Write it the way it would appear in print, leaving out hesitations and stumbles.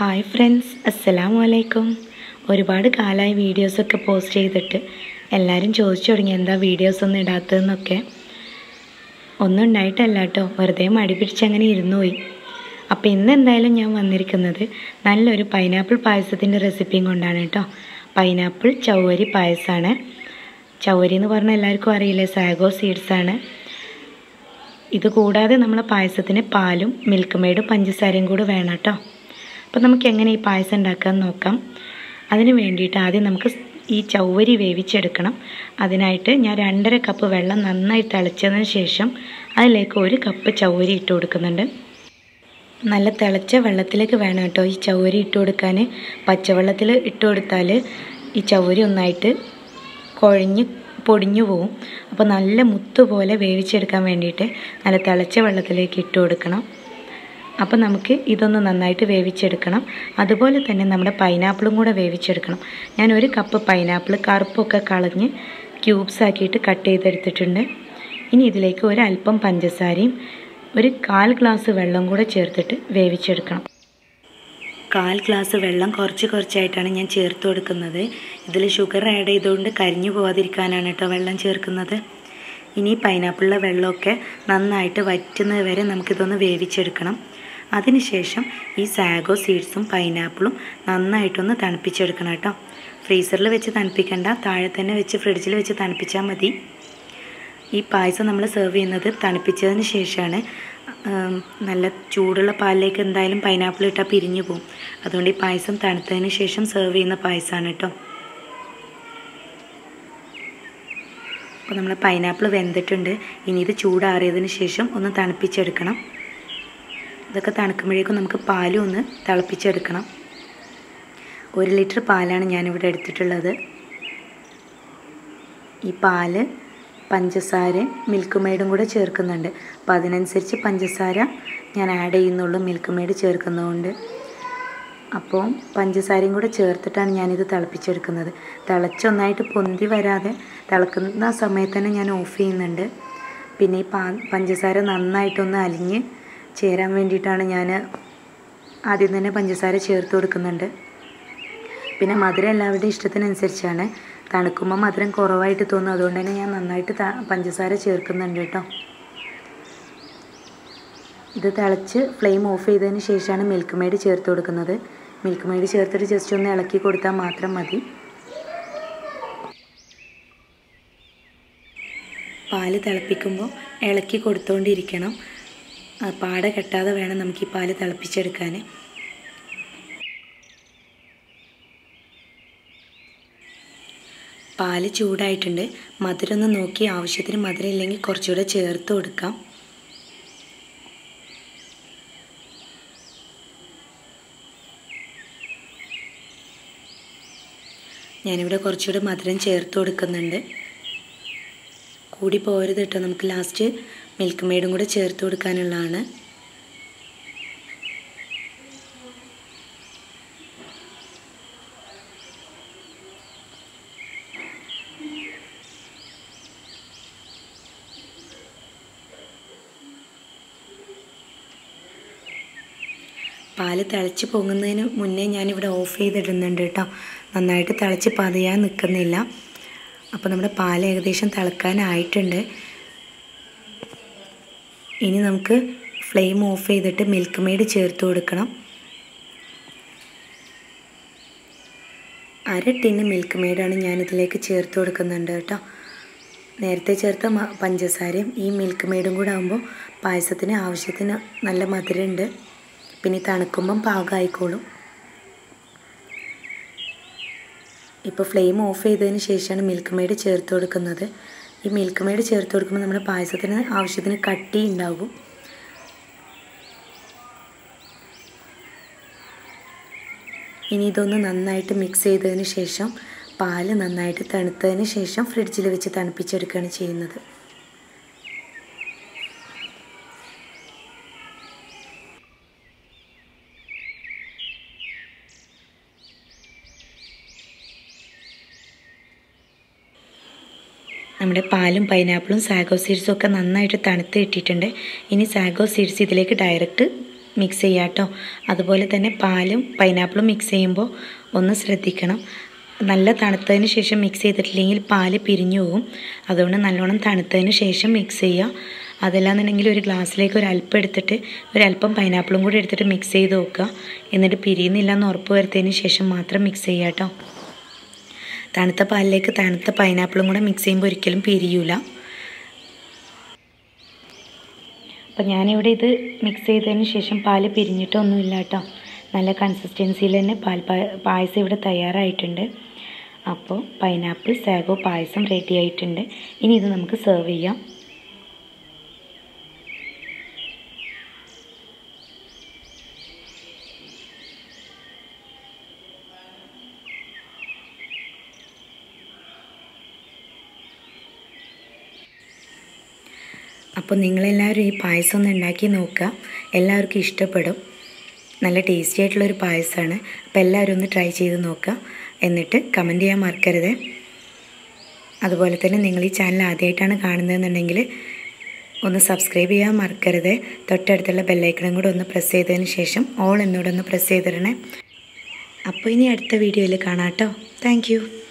Hi friends, അസ്സലാമു അലൈക്കും. ഒരുപാട് കാലമായി വീഡിയോസൊക്കെ പോസ്റ്റ് ചെയ്തിട്ട് എല്ലാവരും ചോദിച്ചു തുടങ്ങി എന്താ വീഡിയോസൊന്നും ഇടാത്തതെന്നൊക്കെ. ഒന്നും ഉണ്ടായിട്ടല്ല കേട്ടോ, വെറുതെ മടി പിടിച്ചങ്ങനെ ഇരുന്നു പോയി. അപ്പോൾ ഇന്ന് എന്തായാലും ഞാൻ വന്നിരിക്കുന്നത് നല്ലൊരു പൈനാപ്പിൾ പായസത്തിൻ്റെ റെസിപ്പിയും കൊണ്ടാണ് കേട്ടോ. പൈനാപ്പിൾ ചവ്വരി പായസമാണ്. ചവ്വരി എന്ന് പറഞ്ഞാൽ എല്ലാവർക്കും അറിയില്ലേ, സാഗോ സീഡ്സാണ്. ഇത് കൂടാതെ നമ്മളെ പായസത്തിന് പാലും മിൽക്ക് മെയ്ഡും പഞ്ചസാരയും കൂടെ വേണം കേട്ടോ. അപ്പോൾ നമുക്ക് എങ്ങനെ ഈ പായസം ഉണ്ടാക്കാമെന്ന് നോക്കാം. അതിന് വേണ്ടിയിട്ട് ആദ്യം നമുക്ക് ഈ ചവ്വരി വേവിച്ചെടുക്കണം. അതിനായിട്ട് ഞാൻ 2.5 കപ്പ് വെള്ളം നന്നായി തിളച്ചതിന് ശേഷം അതിലേക്ക് 1 കപ്പ് ചവ്വരി ഇട്ട് കൊടുക്കുന്നുണ്ട്. നല്ല തിളച്ച വെള്ളത്തിലേക്ക് വേണം കേട്ടോ ഈ ചവ്വരി ഇട്ട് കൊടുക്കാൻ. പച്ചവെള്ളത്തിൽ ഇട്ട് കൊടുത്താൽ ഈ ചവ്വരി ഒന്നായിട്ട് കുഴഞ്ഞ് പൊടിഞ്ഞു പോവും. അപ്പോൾ നല്ല മുത്തുപോലെ വേവിച്ചെടുക്കാൻ വേണ്ടിയിട്ട് നല്ല തിളച്ച വെള്ളത്തിലേക്ക് ഇട്ട് കൊടുക്കണം. അപ്പോൾ നമുക്ക് ഇതൊന്ന് നന്നായിട്ട് വേവിച്ചെടുക്കണം. അതുപോലെ തന്നെ നമ്മുടെ പൈനാപ്പിളും കൂടെ വേവിച്ചെടുക്കണം. ഞാൻ 1 കപ്പ് പൈനാപ്പിൾ കറുപ്പൊക്കെ കളഞ്ഞ് ക്യൂബ്സ് ആക്കിയിട്ട് കട്ട് ചെയ്തെടുത്തിട്ടുണ്ട്. ഇനി ഇതിലേക്ക് ഒരല്പം പഞ്ചസാരയും 1/4 ഗ്ലാസ് വെള്ളം കൂടെ ചേർത്തിട്ട് വേവിച്ചെടുക്കണം. 1/4 ഗ്ലാസ് വെള്ളം കുറച്ചായിട്ടാണ് ഞാൻ ചേർത്ത് കൊടുക്കുന്നത്. ഇതിൽ ഷുഗർ ആഡ് ചെയ്തുകൊണ്ട് കരിഞ്ഞു പോകാതിരിക്കാനാണ് കേട്ടോ വെള്ളം ചേർക്കുന്നത്. ഇനി പൈനാപ്പിളിലെ വെള്ളമൊക്കെ നന്നായിട്ട് വറ്റുന്നത് വരെ നമുക്കിതൊന്ന് വേവിച്ചെടുക്കണം. അതിനുശേഷം ഈ സാഗോ സീഡ്സും പൈനാപ്പിളും നന്നായിട്ടൊന്ന് തണുപ്പിച്ചെടുക്കണം കേട്ടോ. ഫ്രീസറിൽ വെച്ച് തണുപ്പിക്കണ്ട, താഴെ തന്നെ വെച്ച് ഫ്രിഡ്ജിൽ വെച്ച് തണുപ്പിച്ചാൽ മതി. ഈ പായസം നമ്മൾ സെർവ് ചെയ്യുന്നത് തണുപ്പിച്ചതിന് ശേഷമാണ്. നല്ല ചൂടുള്ള പാലിലേക്ക് എന്തായാലും പൈനാപ്പിൾ ഇട്ടാൽ പിരിഞ്ഞു പോകും. അതുകൊണ്ട് ഈ പായസം തണുത്തതിന് ശേഷം സെർവ് ചെയ്യുന്ന പായസമാണ് കേട്ടോ. അപ്പോൾ നമ്മൾ പൈനാപ്പിൾ വെന്തിട്ടുണ്ട്. ഇനി ഇത് ചൂടാറിയതിന് ശേഷം ഒന്ന് തണുപ്പിച്ചെടുക്കണം. ഇതൊക്കെ തണുക്കുമ്പോഴേക്കും നമുക്ക് പാലും ഒന്ന് തിളപ്പിച്ചെടുക്കണം. 1 ലിറ്റർ പാലാണ് ഞാനിവിടെ എടുത്തിട്ടുള്ളത്. ഈ പാല് പഞ്ചസാരയും മിൽക്ക് മെയ്ഡും കൂടെ ചേർക്കുന്നുണ്ട്. അപ്പോൾ അതിനനുസരിച്ച് പഞ്ചസാര ഞാൻ ആഡ് ചെയ്യുന്നുള്ളൂ, മിൽക്ക് മെയ്ഡ് ചേർക്കുന്നതുകൊണ്ട്. അപ്പോൾ പഞ്ചസാരയും കൂടെ ചേർത്തിട്ടാണ് ഞാനിത് തിളപ്പിച്ചെടുക്കുന്നത്. തിളച്ചൊന്നായിട്ട് പൊന്തി വരാതെ തിളക്കുന്ന സമയത്ത് തന്നെ ഞാൻ ഓഫ് ചെയ്യുന്നുണ്ട്. പിന്നെ ഈ പഞ്ചസാര നന്നായിട്ടൊന്ന് അലിഞ്ഞ് ചേരാൻ വേണ്ടിയിട്ടാണ് ഞാൻ ആദ്യം തന്നെ പഞ്ചസാര ചേർത്ത് കൊടുക്കുന്നുണ്ട്. പിന്നെ മധുരം എല്ലാവരുടെയും ഇഷ്ടത്തിനനുസരിച്ചാണ്. തണുക്കുമ്പോൾ മധുരം കുറവായിട്ട് തോന്നും, അതുകൊണ്ട് തന്നെ ഞാൻ നന്നായിട്ട് പഞ്ചസാര ചേർക്കുന്നുണ്ട് കേട്ടോ. ഇത് തിളച്ച് ഫ്ലെയിം ഓഫ് ചെയ്തതിന് ശേഷമാണ് മിൽക്ക് മെയ്ഡ് ചേർത്ത് കൊടുക്കുന്നത്. മിൽക്ക് മെയ്ഡ് ചേർത്തിട്ട് ജസ്റ്റ് ഒന്ന് ഇളക്കി കൊടുത്താൽ മാത്രം മതി. പാല് തിളപ്പിക്കുമ്പോൾ ഇളക്കി കൊടുത്തുകൊണ്ടിരിക്കണം. പാട കെട്ടാതെ വേണം നമുക്ക് ഈ പാല് തിളപ്പിച്ചെടുക്കാൻ. പാല് ചൂടായിട്ടുണ്ട്. മധുരം ഒന്ന് നോക്കി, ആവശ്യത്തിന് മധുരം ഇല്ലെങ്കിൽ കുറച്ചുകൂടെ ചേർത്ത് കൊടുക്കാം. ഞാനിവിടെ കുറച്ചുകൂടെ മധുരം ചേർത്ത് കൊടുക്കുന്നുണ്ട്. കൂടി പോരുത് കേട്ടോ. നമുക്ക് ലാസ്റ്റ് മിൽക്ക് മെയ്ഡും കൂടെ ചേർത്ത് കൊടുക്കാനുള്ളതാണ്. പാല് തിളച്ച് പൊങ്ങുന്നതിന് മുന്നേ ഞാനിവിടെ ഓഫ് ചെയ്തിടുന്നുണ്ട് കേട്ടോ. നന്നായിട്ട് തിളച്ച് പതയാൻ നിൽക്കുന്നില്ല. അപ്പോൾ നമ്മുടെ പാല് ഏകദേശം തിളക്കാനായിട്ടുണ്ട്. ഇനി നമുക്ക് ഫ്ലെയിം ഓഫ് ചെയ്തിട്ട് മിൽക്ക് മെയ്ഡ് ചേർത്ത് കൊടുക്കണം. 1/2 ടിന്ന് മിൽക്ക് മെയ്ഡാണ് ഞാനിതിലേക്ക് ചേർത്ത് കൊടുക്കുന്നുണ്ട് കേട്ടോ. നേരത്തെ ചേർത്ത പഞ്ചസാരയും ഈ മിൽക്ക് മെയ്ഡും കൂടെ ആകുമ്പോൾ പായസത്തിന് ആവശ്യത്തിന് നല്ല മധുരമുണ്ട്. പിന്നെ തണുക്കുമ്പം പാകമായിക്കോളും. ഇപ്പോൾ ഫ്ലെയിം ഓഫ് ചെയ്തതിന് ശേഷമാണ് മിൽക്ക് മെയ്ഡ് ചേർത്ത് കൊടുക്കുന്നത്. ഈ മിൽക്ക് മെയ്ഡ് ചേർത്ത് കൊടുക്കുമ്പോൾ നമ്മുടെ പായസത്തിന് ആവശ്യത്തിന് കട്ടി ഉണ്ടാകും. ഇനി ഇതൊന്ന് നന്നായിട്ട് മിക്സ് ചെയ്തതിന് ശേഷം പാല് നന്നായിട്ട് തണുത്തതിന് ശേഷം ഫ്രിഡ്ജിൽ വെച്ച് തണുപ്പിച്ചെടുക്കുകയാണ് ചെയ്യുന്നത്. നമ്മുടെ പാലും പൈനാപ്പിളും സാഗോ സീഡ്സും ഒക്കെ നന്നായിട്ട് തണുത്ത് കിട്ടിയിട്ടുണ്ട്. ഇനി സാഗോ സീഡ്സ് ഇതിലേക്ക് ഡയറക്റ്റ് മിക്സ് ചെയ്യുക കേട്ടോ. അതുപോലെ തന്നെ പാലും പൈനാപ്പിളും മിക്സ് ചെയ്യുമ്പോൾ ഒന്ന് ശ്രദ്ധിക്കണം. നല്ല തണുത്തതിന് ശേഷം മിക്സ് ചെയ്തിട്ടില്ലെങ്കിൽ പാല് പിരിഞ്ഞു പോകും. അതുകൊണ്ട് നല്ലോണം തണുത്തതിന് ശേഷം മിക്സ് ചെയ്യുക. അതല്ലാന്നുണ്ടെങ്കിൽ ഒരു ഗ്ലാസ്സിലേക്ക് ഒരല്പം എടുത്തിട്ട് ഒരല്പം പൈനാപ്പിളും കൂടി എടുത്തിട്ട് മിക്സ് ചെയ്ത് നോക്കുക. എന്നിട്ട് പിരിയുന്നില്ല എന്ന് ഉറപ്പ് വരുത്തിയതിന് ശേഷം മാത്രം മിക്സ് ചെയ്യുക കേട്ടോ. തണുത്ത പാലിലേക്ക് തണുത്ത പൈനാപ്പിളും കൂടെ മിക്സ് ചെയ്യുമ്പോൾ ഒരിക്കലും പിരിയൂല. അപ്പോൾ ഞാനിവിടെ ഇത് മിക്സ് ചെയ്തതിന് ശേഷം പാല് പിരിഞ്ഞിട്ടൊന്നുമില്ല കേട്ടോ. നല്ല കൺസിസ്റ്റൻസിയിൽ തന്നെ പായസം ഇവിടെ തയ്യാറായിട്ടുണ്ട്. അപ്പോൾ പൈനാപ്പിൾ സാഗോ പായസം റെഡി ആയിട്ടുണ്ട്. ഇനി ഇത് നമുക്ക് സെർവ് ചെയ്യാം. അപ്പോൾ നിങ്ങളെല്ലാവരും ഈ പായസം ഒന്ന് ഉണ്ടാക്കി നോക്കുക. എല്ലാവർക്കും ഇഷ്ടപ്പെടും. നല്ല ടേസ്റ്റി ആയിട്ടുള്ളൊരു പായസമാണ്. അപ്പോൾ എല്ലാവരും ഒന്ന് ട്രൈ ചെയ്ത് നോക്കുക. എന്നിട്ട് കമൻറ്റ് ചെയ്യാൻ മറക്കരുത്. അതുപോലെ തന്നെ നിങ്ങൾ ഈ ചാനൽ ആദ്യമായിട്ടാണ് കാണുന്നതെന്നുണ്ടെങ്കിൽ ഒന്ന് സബ്സ്ക്രൈബ് ചെയ്യാൻ മറക്കരുത്. തൊട്ടടുത്തുള്ള ബെല്ലൈക്കണും കൂടെ ഒന്ന് പ്രസ് ചെയ്തതിന് ശേഷം ഓൾ എന്നോടൊന്ന് പ്രസ് ചെയ്തിടണേ. അപ്പോൾ ഇനി അടുത്ത വീഡിയോയിൽ കാണാം കേട്ടോ. Thank you.